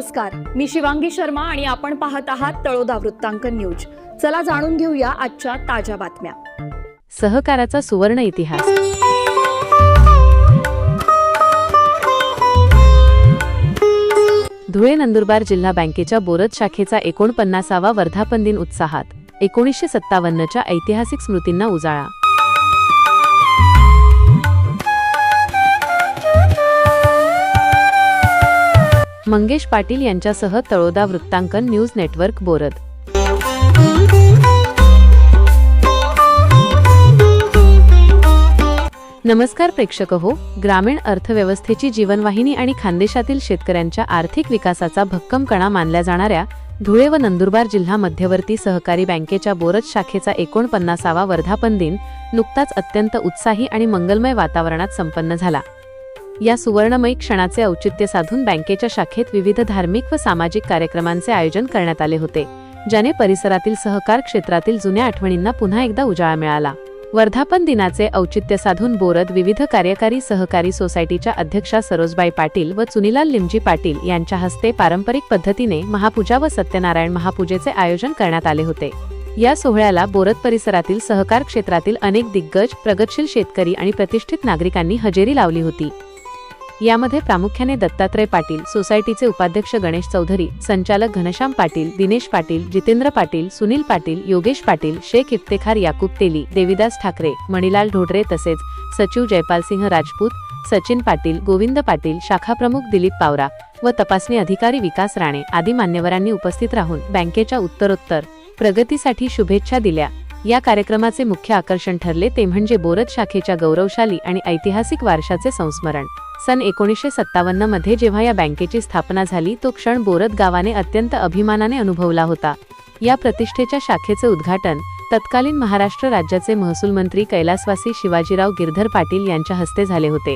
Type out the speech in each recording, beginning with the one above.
नमस्कार, मी शिवांगी शर्मा आणि आपण पाहत आहात तळोदा वृत्तांकन न्यूज। चला जाणून घेऊया आजच्या ताज्या बातम्या। सहकाराचा सुवर्ण इतिहास। धुळे नंदुरबार जिल्हा बँकेच्या बोरद शाखेचा 49वा वर्धापन दिन उत्साहात। 1957च्या ऐतिहासिक स्मृतींना उजाळा। मंगेश पाटील यांच्यासह तळोदा वृत्तांकन न्यूज नेटवर्क बोरद। नमस्कार प्रेक्षक हो, ग्रामीण अर्थव्यवस्थेची जीवनवाहिनी आणि खानदेशातील शेतकऱ्यांच्या आर्थिक विकासाचा भक्कम कणा मानल्या जाणाऱ्या धुळे व नंदुरबार जिल्हा मध्यवर्ती सहकारी बँकेच्या बोरद शाखेचा 49वा वर्धापन दिन नुकताच अत्यंत उत्साही आणि मंगलमय वातावरणात संपन्न झाला। या सुवर्णमय क्षणाचे औचित्य साधून बँकेच्या शाखेत विविध धार्मिक व सामाजिक कार्यक्रमांचे आयोजन करण्यात आले होते, ज्याने परिसरातील सहकार क्षेत्रातील जुन्या आठवणींना पुन्हा एकदा उजाळा मिळाला। वर्धापन दिनाचे औचित्य साधून बोरद विविध कार्यकारी सहकारी सोसायटीच्या अध्यक्षा सरोजबाई पाटील व चुनीलाल लिमजी पाटील यांच्या हस्ते पारंपरिक पद्धतीने महापूजा व सत्यनारायण महापूजेचे आयोजन करण्यात आले होते। या सोहळ्याला बोरद परिसरातील सहकार क्षेत्रातील अनेक दिग्गज, प्रगतशील शेतकरी आणि प्रतिष्ठित नागरिकांनी हजेरी लावली होती। यामध्ये प्रामुख्याने दत्तात्रय पाटील, सोसायटीचे उपाध्यक्ष गणेश चौधरी, संचालक घनश्याम पाटील, दिनेश पाटील, जितेंद्र पाटील, सुनील पाटील, योगेश पाटील, शेख इफ्तेखार याकूब तेली, देविदास ठाकरे, मणिलाल ढोडरे तसेच सचिव जयपालसिंह राजपूत, सचिन पाटील, गोविंद पाटील, शाखा प्रमुख दिलीप पावरा व तपासणी अधिकारी विकास राणे आदी मान्यवरांनी उपस्थित राहून बँकेच्या उत्तरोत्तर प्रगतीसाठी शुभेच्छा दिल्या। या कार्यक्रमाचे मुख्य आकर्षण ठरले ते म्हणजे बोरद शाखेच्या गौरवशाली आणि ऐतिहासिक वारशाचे संस्मरण। सन 1957 मध्ये जेव्हा या बँकेची स्थापना झाली तो क्षण बोरद गावाने अत्यंत अभिमानाने अनुभवला होता। या प्रतिष्ठेच्या शाखेचे उद्घाटन तत्कालीन महाराष्ट्र राज्याचे महसूल मंत्री कैलासवासी शिवाजीराव गिरधर पाटील यांच्या हस्ते झाले होते।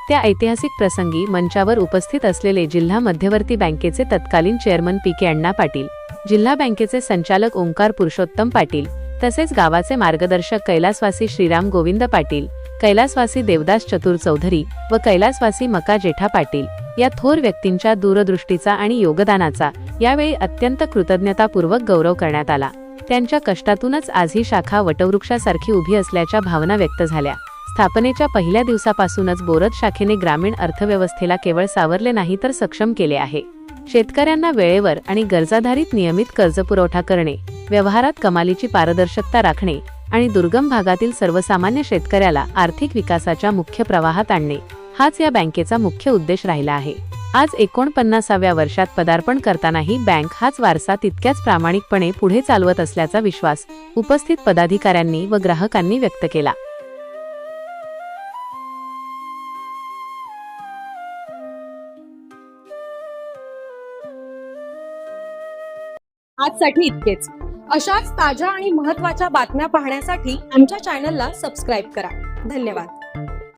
त्या ऐतिहासिक प्रसंगी मंचावर उपस्थित असलेले जिल्हा मध्यवर्ती बँकेचे तत्कालीन चेअरमन पी.के. अण्णा पाटील, जिल्हा बँकेचे संचालक ओंकार पुरुषोत्तम पाटील तसेच गावाचे मार्गदर्शक कैलासवासी श्रीराम गोविंद पाटील, कैलासवासी देवदास चतुर चौधरी व कैलासवासी मका जेठा पाटील या थोर व्यक्तींच्या दूरदृष्टीचा आणि योगदानाचा यावेळी अत्यंत कृतज्ञतापूर्वक गौरव करण्यात आला। त्यांच्या कष्टातूनच आज ही शाखा वटवृक्षासारखी उभी असल्याच्या भावना व्यक्त झाल्या। स्थापनेच्या पहिल्या दिवसापासूनच बोरद शाखेने ग्रामीण अर्थव्यवस्थेला केवळ सावरले नाही तर सक्षम केले आहे। शेतकऱ्यांना वेळेवर आणि गरजाधारित नियमित कर्जपुरवठा करणे, व्यवहारात कमालीची पारदर्शकता राखणे आणि दुर्गम भागातील सर्वसामान्य शेतकऱ्याला आर्थिक विकासाच्या मुख्य प्रवाहात आणणे हाच या बँकेचा मुख्य उद्देश राहिला आहे। आज 49व्या वर्षात पदार्पण करतानाही बँक हाच वारसा तितक्याच प्रामाणिकपणे पुढे चालवत असल्याचा विश्वास उपस्थित पदाधिकाऱ्यांनी व ग्राहकांनी व्यक्त केला। आजसाठी इतकेच। अशाच ताज्या आणि महत्त्वाच्या बातम्या पाहण्यासाठी आमच्या चॅनलला सबस्क्राइब करा। धन्यवाद।